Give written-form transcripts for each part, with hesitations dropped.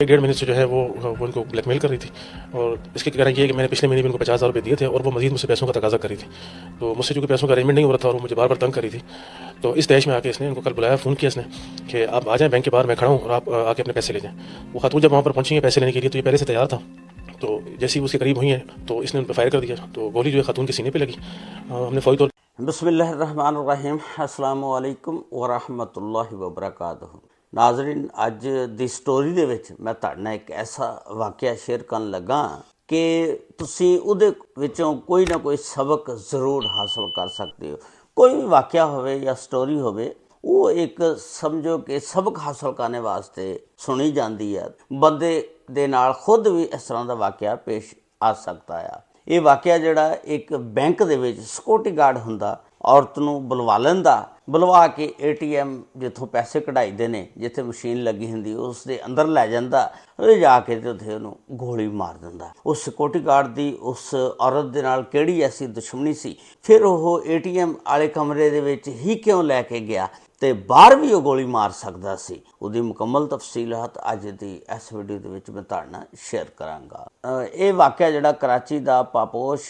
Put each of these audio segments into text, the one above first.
1 डेढ़ महीने से जो है वो इनको ब्लैकमेल कर रही थी। और इसके कारण ये है कि मैंने पिछले महीने भी इनको 50,000 रुपये दिए थे और वो मज़ीद मुझसे पैसों का तकाजा करी थी। तो मुझसे चूँकि पैसों का अरेंजमेंट नहीं हो रहा था और वो मुझे बार बार तंग करी थी, तो इस तहश में आके इसने इनको कल बुलाया, फ़ोन किया इसने कि आप आ जाएँ बैंक के बाहर, मैं खड़ा हूँ और आप आके अपने पैसे ले जाएँ। वो खातून जब वहाँ पर पहुँची है पैसे लेने के लिए, तो ये पहले से तैयार था। तो जैसे ही वो उसके करीब हुई है तो इसने उन पर फायर कर दिया, तो गोली जो है खातून के सीने पर लगी। हमने फ़ौरी तौर बिस्मिल्लाहिर्रहमानिर्रहीम अस्सलामु अलैकुम वरहमतुल्लाहि वबरकातुहू। नाजरीन, अज दी स्टोरी दे विच मैं तुहाडे नाल एक ऐसा वाक़या शेयर करन लगा कि तुसीं उहदे विचों कोई ना कोई सबक ज़रूर हासिल कर सकते हो। कोई भी वाक़या होवे या स्टोरी होवे, वो एक समझो कि सबक हासिल करने वास्ते सुनी जाती है। बंदे दे नाल खुद भी इस तरह का वाक़या पेश आ सकता है। ये वाक़या जिहड़ा एक बैंक दे विच सिक्योरिटी गार्ड हुंदा, औरत नूं बुलवा लैंदा, बुलवा के ATM जिथों पैसे कढाईदे ने, जिथे मशीन लगी हुंदी उस दे अंदर लै जांदा, जाके ते उत्थे उहनूं गोली मार दिंदा। उस सिक्योरिटी गार्ड दी उस औरत दे नाल किहड़ी ऐसी दुश्मनी सी, फिर ओह ATM वाले कमरे दे विच ही क्यों लैके गया ते बाहर भी वो गोली मार सकदा सी। उहदी मुकम्मल तफसीलात अज दी इस वीडियो दे विच मैं तुहाडे नाल शेयर करांगा। ये वाक़या जिहड़ा कराची दा पापोश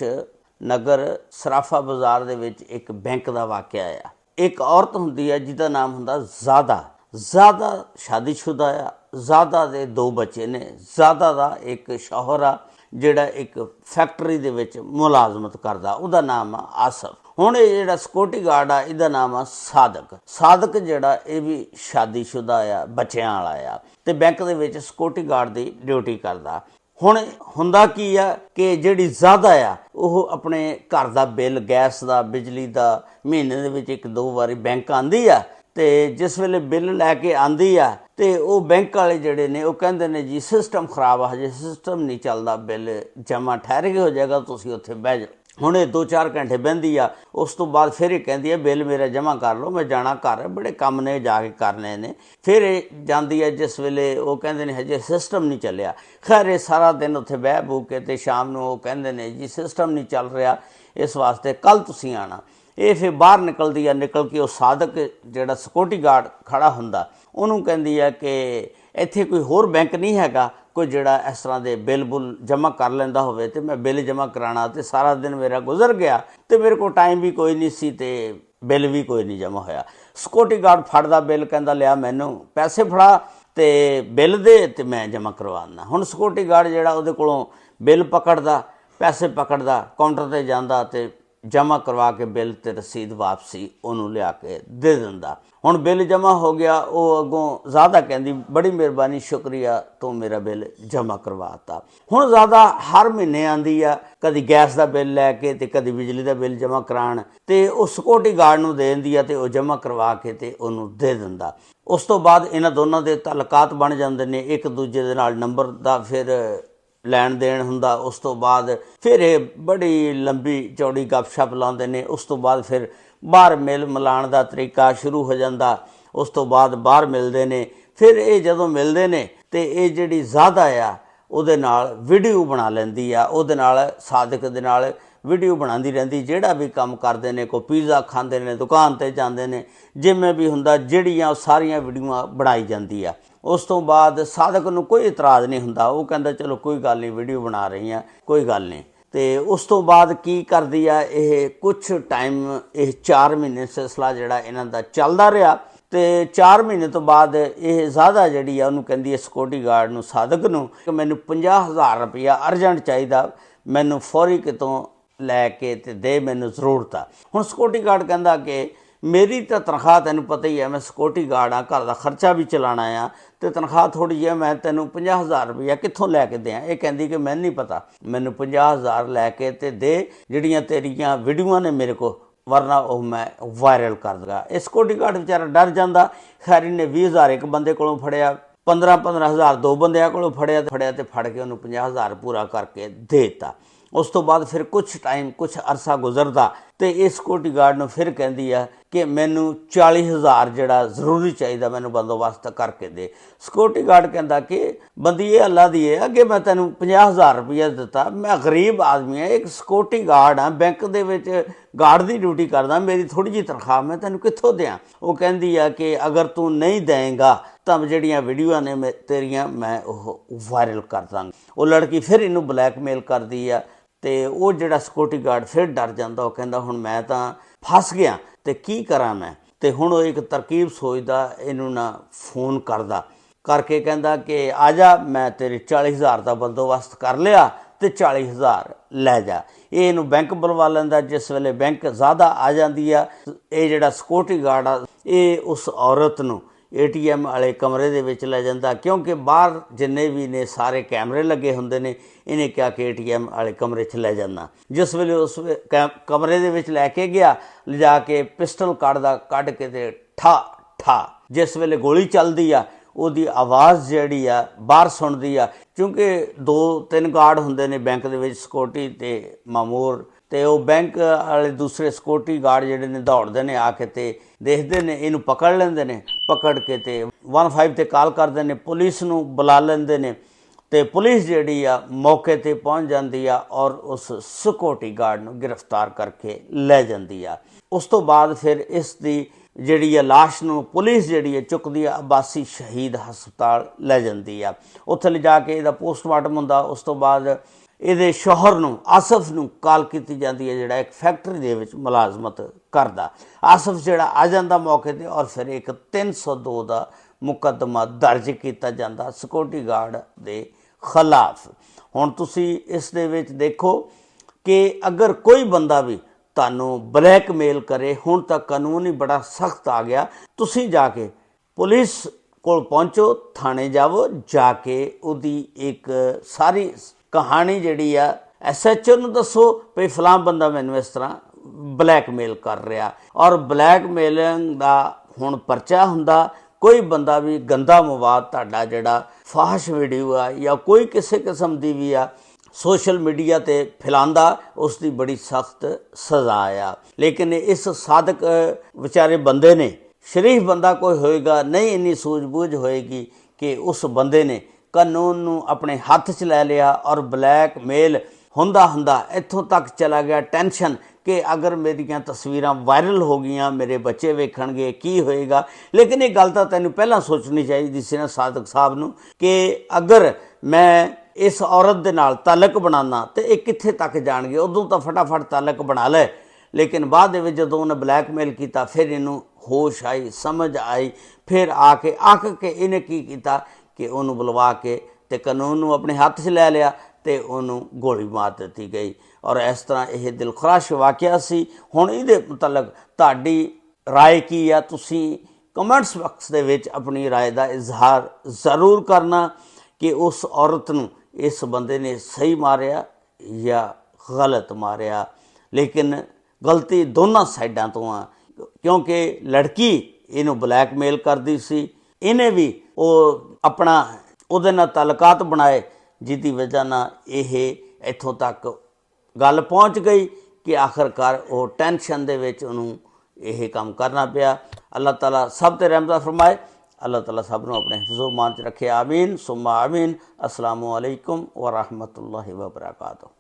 नगर सराफा बाज़ार दे विच एक बैंक दा वाक़या आ। एक औरत हुंदी है जिहदा नाम हुंदा ज़ादा शादीशुदा आ। ज़ादा दे 2 बच्चे ने। ज़ादा दा एक शौहर आ जिहड़ा एक फैक्ट्री दे विच मुलाजमत करदा, उहदा नाम आ आसफ। हुण ये जिहड़ा सिक्योरिटी गार्ड आ, इहदा नाम आ सादक जिहड़ा ये भी शादीशुदा आ, बच्चियां वाला आ ते बैंक दे विच सिक्योरिटी गार्ड दी ड्यूटी करदा। हुण हुंदा की आ कि जिहड़ी ज़ादा आ वो अपने घर दा बिल, गैस दा, बिजली दा महीने दे विच 1-2 वारी बैंक आंदी आ ते जिस वेले बिल लैके आंदी आ ते वो बैंक वाले जिहड़े ने वो कहंदे ने जी सिस्टम खराब आ, हजे सिस्टम नहीं चलदा, बिल जमा ठहर के हो जाएगा, तुसीं उत्थे बह जाओ। हुण 2-4 घंटे बहिंदी आ, उस तो बाद फिर कहती है बिल मेरा जमा कर लो, मैं जाना घर, बड़े काम ने जाके करने ने। फिर जाती है जिस वेले वो कहते हैं हजे सिस्टम नहीं चलिया। खैर ये सारा दिन उत्थे बह बू के ते शाम को कहते हैं जी सिस्टम नहीं चल रहा, इस वास्ते कल तुसीं आना। ये फिर बाहर निकलती है, निकल के वो सादक जिहड़ा सिक्योरिटी गार्ड खड़ा हुंदा उहनूं कहंदी है कि इत्थे कोई होर बैंक नहीं हैगा कोई जिहड़ा इस तरह के बिल बुल जमा कर लैंदा होवे ते मैं बिल जमा कराना, ते सारा दिन मेरा गुजर गया ते मेरे को टाइम भी कोई नहीं सी ते बिल भी कोई नहीं जमा होया। सिक्योरिटी गार्ड फड़दा बिल, कहंदा लिया मैनू पैसे फड़ा ते बिल दे ते मैं जमा करवाना। हुण सिक्योरिटी गार्ड जिहड़ा उहदे कोलों बिल पकड़दा, पैसे पकड़दा, काउंटर ते जांदा ते जमा करवा के बिल ते रसीद वापसी उन्होंने लिया के दे दिंदा। हुण बिल जमा हो गया, वो अगों ज़्यादा कहंदी बड़ी मेहरबानी, शुक्रिया, तू मेरा बिल जमा करवाता। हुण ज़्यादा हर महीने आंदी आ, कदी गैस का बिल लैके ते कदी बिजली का बिल जमा कराण ते वो सिक्योरिटी गार्ड नूं दे दिंदी आ ते वो जमा करवा के ते उहनूं दे दिंदा। उस तो बाद इन्हां दोनों दे तलकात बन जांदे ने, एक दूजे दे नाल नंबर दा फिर लैण देण हुंदा। उस तो बाद फिर ये बड़ी लंबी चौड़ी गपशप लाउंदे ने। उस तो बाद फिर बाहर मिल मिलाण दा तरीका शुरू हो जांदा। उस तो बाद बाहर मिलदे ने। फिर ये जदों मिलदे ने ते ये जिहड़ी ज़ादा आ उहदे नाल वीडियो बना लैंदी आ, उहदे नाल सादक दे नाल वीडियो बनाती रहती। जिहड़ा भी काम करते हैं, कोई पीज़ा खाते हैं, दुकान ते जाते हैं, जिमें भी हुंदा जिहड़ियां सारियां वीडियो बनाई जाती आ। उस तो बाद सादक नूं कोई इतराज़ नहीं हुंदा, वो कहंदा चलो कोई गल नहीं, वीडियो बना रही हैं, कोई गल नहीं। ते उस तो बाद की करदी आ ये कुछ टाइम, ये 4 महीने सिलसिला जिहड़ा इन्हां दा चलदा रहा ते 4 महीने तो बाद ये ज़्यादा जिहड़ी आ उहनूं कहंदी है सिक्योरिटी गार्ड नूं, सादक नूं, कि मैनूं 50,000 रुपया अर्जेंट चाहिदा, मैनूं फौरी कितों लैके ते दे, मैनूं ज़रूरत आ। हुण सिक्योरिटी गार्ड कहंदा कि मेरी तो तनख्वाह तैनूं पता ही है, मैं सिक्योरिटी गार्ड हाँ, घर का खर्चा भी चलाना आ ते तनख्वाह थोड़ी जी, मैं तैनूं 50,000 रुपया कित्थों लैके दें। ये कहंदी कि मैं नहीं पता, मैनूं 50,000 लैके ते दे, जिहड़ियां तेरियां वीडियो ने मेरे को, वरना वो मैं वायरल कर दूँगा। इस सिक्योरिटी गार्ड बेचारा डर जाता। खैर इन्हें 20,000 एक बंदे कोलों फड़िया, 15-15,000 दो बंदियां कोलों फड़िया ते फड़ के उन्होंने 50,000 पूरा करके देता। उस तो बाद फिर कुछ टाइम, कुछ अरसा गुजरदा ਤੇ ਇਹ ਸਿਕਿਉਰਿਟੀ ਗਾਰਡ ਨੂੰ ਫਿਰ ਕਹਿੰਦੀ ਆ ਕਿ ਮੈਨੂੰ 40,000 ਜਿਹੜਾ ਜ਼ਰੂਰੀ ਚਾਹੀਦਾ, ਮੈਨੂੰ ਬੰਦੋਬਸਤ ਕਰਕੇ ਦੇ। ਸਿਕਿਉਰਿਟੀ ਗਾਰਡ ਕਹਿੰਦਾ ਕਿ ਬੰਦੀ ਇਹ ਅੱਲਾ ਦੀ ਹੈ, ਅੱਗੇ ਮੈਂ ਤੈਨੂੰ 50,000 ਰੁਪਇਆ ਦਿੱਤਾ, ਮੈਂ ਗਰੀਬ ਆਦਮੀ ਹਾਂ, ਇੱਕ ਸਿਕਿਉਰਿਟੀ ਗਾਰਡ ਹਾਂ, ਬੈਂਕ ਦੇ ਵਿੱਚ ਗਾਰਡ ਦੀ ਡਿਊਟੀ ਕਰਦਾ, ਮੇਰੀ ਥੋੜ੍ਹੀ ਜਿਹੀ ਤਨਖਾਹ ਮੈਂ ਤੈਨੂੰ ਕਿੱਥੋਂ ਦਿਆਂ। ਉਹ ਕਹਿੰਦੀ ਆ ਕਿ ਅਗਰ ਤੂੰ ਨਹੀਂ ਦੇਂਗਾ ਤਾਂ ਜਿਹੜੀਆਂ ਵੀਡੀਓ ਨੇ ਤੇਰੀਆਂ ਮੈਂ ਉਹ ਵਾਇਰਲ ਕਰ ਦਾਂਗਾ। ਉਹ ਲੜਕੀ ਫਿਰ ਇਹਨੂੰ ਬਲੈਕਮੇਲ ਕਰਦੀ ਆ ਤੇ ਉਹ ਜਿਹੜਾ ਸਿਕਿਉਰਿਟੀ ਗਾਰਡ ਫਿਰ ਡਰ ਜਾਂਦਾ। ਉਹ ਕਹਿੰਦਾ ਹੁਣ ਮੈਂ ਤਾਂ ਫਸ ਗਿਆ ਤੇ ਕੀ ਕਰਾਂ ਮੈਂ। ਤੇ ਹੁਣ ਉਹ ਇੱਕ ਤਰਕੀਬ ਸੋਚਦਾ, ਇਹਨੂੰ ਨਾ ਫੋਨ ਕਰਦਾ, ਕਰਕੇ ਕਹਿੰਦਾ ਕਿ ਆ ਜਾ, ਮੈਂ ਤੇਰੇ 40,000 ਦਾ ਬੰਦੋਬਸਤ ਕਰ ਲਿਆ ਤੇ 40,000 ਲੈ ਜਾ। ਇਹ ਇਹਨੂੰ ਬੈਂਕ ਬੁਲਵਾ ਲੈਂਦਾ। ਜਿਸ ਵੇਲੇ ਬੈਂਕ ਜ਼ਿਆਦਾ ਆ ਜਾਂਦੀ ਆ, ਇਹ ਜਿਹੜਾ ਸਿਕਿਉਰਿਟੀ ਗਾਰਡ ਆ ਇਹ ਉਸ ਔਰਤ ਨੂੰ ATM ਵਾਲੇ ਕਮਰੇ ਦੇ ਵਿੱਚ ਲੈ ਜਾਂਦਾ, ਕਿਉਂਕਿ ਬਾਹਰ ਜਿੰਨੇ ਵੀ ਨੇ ਸਾਰੇ ਕੈਮਰੇ ਲੱਗੇ ਹੁੰਦੇ ਨੇ। ਇਹਨੇ ਕਿਹਾ ਕਿ ATM ਵਾਲੇ ਕਮਰੇ 'ਚ ਲੈ ਜਾਂਦਾ। ਜਿਸ ਵੇਲੇ ਉਸ ਕਮਰੇ ਦੇ ਵਿੱਚ ਲੈ ਕੇ ਗਿਆ, ਲਿਜਾ ਕੇ ਪਿਸਟਲ ਕੱਢ ਕੇ ਤੇ ਠਾ ਜਿਸ ਵੇਲੇ ਗੋਲੀ ਚੱਲਦੀ ਆ, ਉਹਦੀ ਆਵਾਜ਼ ਜਿਹੜੀ ਆ ਬਾਹਰ ਸੁਣਦੀ ਆ, ਕਿਉਂਕਿ 2-3 ਗਾਰਡ ਹੁੰਦੇ ਨੇ ਬੈਂਕ ਦੇ ਵਿੱਚ, ਸਿਕਿਉਰਿਟੀ ਤੇ ਮਾਮੂਰ। ਤੇ ਉਹ ਬੈਂਕ ਵਾਲੇ ਦੂਸਰੇ ਸਿਕਿਉਰਿਟੀ ਗਾਰਡ ਜਿਹੜੇ ਨੇ ਦੌੜਦੇ ਨੇ ਆ ਕੇ ਤੇ ਦੇਖਦੇ ਨੇ, ਇਹਨੂੰ ਪਕੜ ਲੈਂਦੇ ਨੇ। ਪਕੜ ਕੇ ਤੇ 15 ਤੇ ਕਾਲ ਕਰਦੇ ਨੇ, ਪੁਲਿਸ ਨੂੰ ਬੁਲਾ ਲੈਂਦੇ ਨੇ ਤੇ ਪੁਲਿਸ ਜਿਹੜੀ ਆ ਮੌਕੇ ਤੇ ਪਹੁੰਚ ਜਾਂਦੀ ਆ ਔਰ ਉਸ ਸਿਕਿਉਰਿਟੀ ਗਾਰਡ ਨੂੰ ਗ੍ਰਿਫਤਾਰ ਕਰਕੇ ਲੈ ਜਾਂਦੀ ਆ। ਉਸ ਤੋਂ ਬਾਅਦ ਫਿਰ ਇਸ ਦੀ ਜਿਹੜੀ ਆ ਲਾਸ਼ ਨੂੰ ਪੁਲਿਸ ਜਿਹੜੀ ਹੈ ਚੁੱਕਦੀ ਆ, ਅਬਾਸੀ ਸ਼ਹੀਦ ਹਸਪਤਾਲ ਲੈ ਜਾਂਦੀ ਆ। ਉੱਥੇ ਲਿਜਾ ਕੇ ਇਹਦਾ ਪੋਸਟਮਾਰਟਮ ਹੁੰਦਾ। ਉਸ ਤੋਂ ਬਾਅਦ ਇਹਦੇ ਸ਼ੌਹਰ ਨੂੰ, ਆਸਫ ਨੂੰ ਕਾਲ ਕੀਤੀ ਜਾਂਦੀ ਹੈ, ਜਿਹੜਾ ਇੱਕ ਫੈਕਟਰੀ ਦੇ ਵਿੱਚ ਮੁਲਾਜ਼ਮਤ ਕਰਦਾ। ਆਸਫ ਜਿਹੜਾ ਆ ਜਾਂਦਾ ਮੌਕੇ ਤੇ ਔਰ ਫਿਰ ਇੱਕ 302 ਦਾ ਮੁਕੱਦਮਾ ਦਰਜ ਕੀਤਾ ਜਾਂਦਾ ਸਿਕਿਉਰਿਟੀ ਗਾਰਡ ਦੇ ਖਿਲਾਫ। ਹੁਣ ਤੁਸੀਂ ਇਸ ਦੇ ਵਿੱਚ ਦੇਖੋ ਕਿ ਅਗਰ ਕੋਈ ਬੰਦਾ ਵੀ ਤੁਹਾਨੂੰ ਬਲੈਕਮੇਲ ਕਰੇ, ਹੁਣ ਤਾਂ ਕਾਨੂੰਨ ਹੀ ਬੜਾ ਸਖਤ ਆ ਗਿਆ। ਤੁਸੀਂ ਜਾ ਕੇ ਪੁਲਿਸ ਕੋਲ ਪਹੁੰਚੋ, ਥਾਣੇ ਜਾਵੋ, ਜਾ ਕੇ ਉਹਦੀ ਇੱਕ ਸਾਰੀ ਕਹਾਣੀ ਜਿਹੜੀ ਆ SHO ਨੂੰ ਦੱਸੋ ਵੀ ਫਲਾਂ ਬੰਦਾ ਮੈਨੂੰ ਇਸ ਤਰ੍ਹਾਂ ਬਲੈਕਮੇਲ ਕਰ ਰਿਹਾ। ਔਰ ਬਲੈਕਮੇਲਿੰਗ ਦਾ ਹੁਣ ਪਰਚਾ ਹੁੰਦਾ। ਕੋਈ ਬੰਦਾ ਵੀ ਗੰਦਾ ਮਵਾਦ ਤੁਹਾਡਾ ਜਿਹੜਾ ਫਾਹਸ਼ ਵੀਡੀਓ ਆ ਜਾਂ ਕੋਈ ਕਿਸੇ ਕਿਸਮ ਦੀ ਵੀ ਆ ਸੋਸ਼ਲ ਮੀਡੀਆ ਤੇ ਫੈਲਾਉਂਦਾ, ਉਸ ਦੀ ਬੜੀ ਸਖਤ ਸਜ਼ਾ ਆ। ਲੇਕਿਨ ਇਸ ਸਾਦਕ ਵਿਚਾਰੇ ਬੰਦੇ ਨੇ, ਸ਼ਰੀਫ ਬੰਦਾ ਕੋਈ ਹੋਏਗਾ, ਨਹੀਂ ਇੰਨੀ ਸੂਝ-ਬੂਝ ਹੋਏਗੀ ਕਿ ਉਸ ਬੰਦੇ ਨੇ ਕਾਨੂੰਨ ਨੂੰ ਆਪਣੇ ਹੱਥ 'ਚ ਲੈ ਲਿਆ ਔਰ ਬਲੈਕਮੇਲ ਹੁੰਦਾ ਇੱਥੋਂ ਤੱਕ ਚਲਾ ਗਿਆ ਟੈਨਸ਼ਨ ਕਿ ਅਗਰ ਮੇਰੀਆਂ ਤਸਵੀਰਾਂ ਵਾਇਰਲ ਹੋ ਗਈਆਂ, ਮੇਰੇ ਬੱਚੇ ਵੇਖਣਗੇ, ਕੀ ਹੋਏਗਾ। ਲੇਕਿਨ ਇਹ ਗੱਲ ਤਾਂ ਤੈਨੂੰ ਪਹਿਲਾਂ ਸੋਚਣੀ ਚਾਹੀਦੀ ਸੀ ਨਾ ਸਾਦਕ ਸਾਹਿਬ ਨੂੰ ਕਿ ਅਗਰ ਮੈਂ ਇਸ ਔਰਤ ਦੇ ਨਾਲ ਤਾਲੁਕ ਬਣਾਉਣਾ ਤੇ ਇਹ ਕਿੱਥੇ ਤੱਕ ਜਾਣਗੇ। ਉਦੋਂ ਤਾਂ ਫਟਾਫਟ ਤਾਲੁਕ ਬਣਾ ਲੈ। ਲੇਕਿਨ ਬਾਅਦ ਦੇ ਵਿੱਚ ਜਦੋਂ ਉਹਨੇ ਬਲੈਕਮੇਲ ਕੀਤਾ, ਫਿਰ ਇਹਨੂੰ ਹੋਸ਼ ਆਈ, ਸਮਝ ਆਈ। ਫਿਰ ਆ ਕੇ ਇਹਨੇ ਕੀ ਕੀਤਾ ਕਿ ਉਹਨੂੰ ਬੁਲਵਾ ਕੇ ਤੇ ਕਾਨੂੰਨ ਨੂੰ ਆਪਣੇ ਹੱਥ 'ਚ ਲੈ ਲਿਆ ਤੇ ਉਹਨੂੰ ਗੋਲੀ ਮਾਰ ਦਿੱਤੀ ਗਈ। ਔਰ ਇਸ ਤਰ੍ਹਾਂ ਇਹ ਦਿਲਖਰਾਸ਼ ਵਾਕਿਆ ਸੀ। ਹੁਣ ਇਹਦੇ ਮੁਤਲਕ ਤੁਹਾਡੀ ਰਾਏ ਕੀ ਆ? ਤੁਸੀਂ ਕਮੈਂਟਸ ਬਾਕਸ ਦੇ ਵਿੱਚ ਆਪਣੀ ਰਾਏ ਦਾ ਇਜ਼ਹਾਰ ਜ਼ਰੂਰ ਕਰਨਾ ਕਿ ਉਸ ਔਰਤ ਨੂੰ ਇਸ ਬੰਦੇ ਨੇ ਸਹੀ ਮਾਰਿਆ ਜਾਂ ਗਲਤ ਮਾਰਿਆ। ਲੇਕਿਨ ਗਲਤੀ ਦੋਨਾਂ ਸਾਈਡਾਂ ਤੋਂ ਆ, ਕਿਉਂਕਿ ਲੜਕੀ ਇਹਨੂੰ ਬਲੈਕਮੇਲ ਕਰਦੀ ਸੀ, ਇਹਨੇ ਵੀ ਉਹ ਆਪਣਾ ਉਹਦੇ ਨਾਲ ਤਾਲੁਕਾਤ ਬਣਾਏ, ਜਿਹਦੀ ਵਜ੍ਹਾ ਨਾਲ ਇਹ ਇੱਥੋਂ ਤੱਕ ਗੱਲ ਪਹੁੰਚ ਗਈ ਕਿ ਆਖਰਕਾਰ ਉਹ ਟੈਨਸ਼ਨ ਦੇ ਵਿੱਚ ਉਹਨੂੰ ਇਹ ਕੰਮ ਕਰਨਾ ਪਿਆ। ਅੱਲਾਹ ਤਾਲਾ ਸਭ ਤੇ ਰਹਿਮਤ ਫਰਮਾਏ। ਅੱਲਾਹ ਤਾਲਾ ਸਭ ਨੂੰ ਆਪਣੇ ਹਿਫਜ਼ੋ ਮਾਨ 'ਚ ਰੱਖੇ। ਆਮੀਨ ਸੁੰਮਾ ਆਮੀਨ। अस्सलामु अलैकुम व रहमतुल्लाहि व बरकातुहू।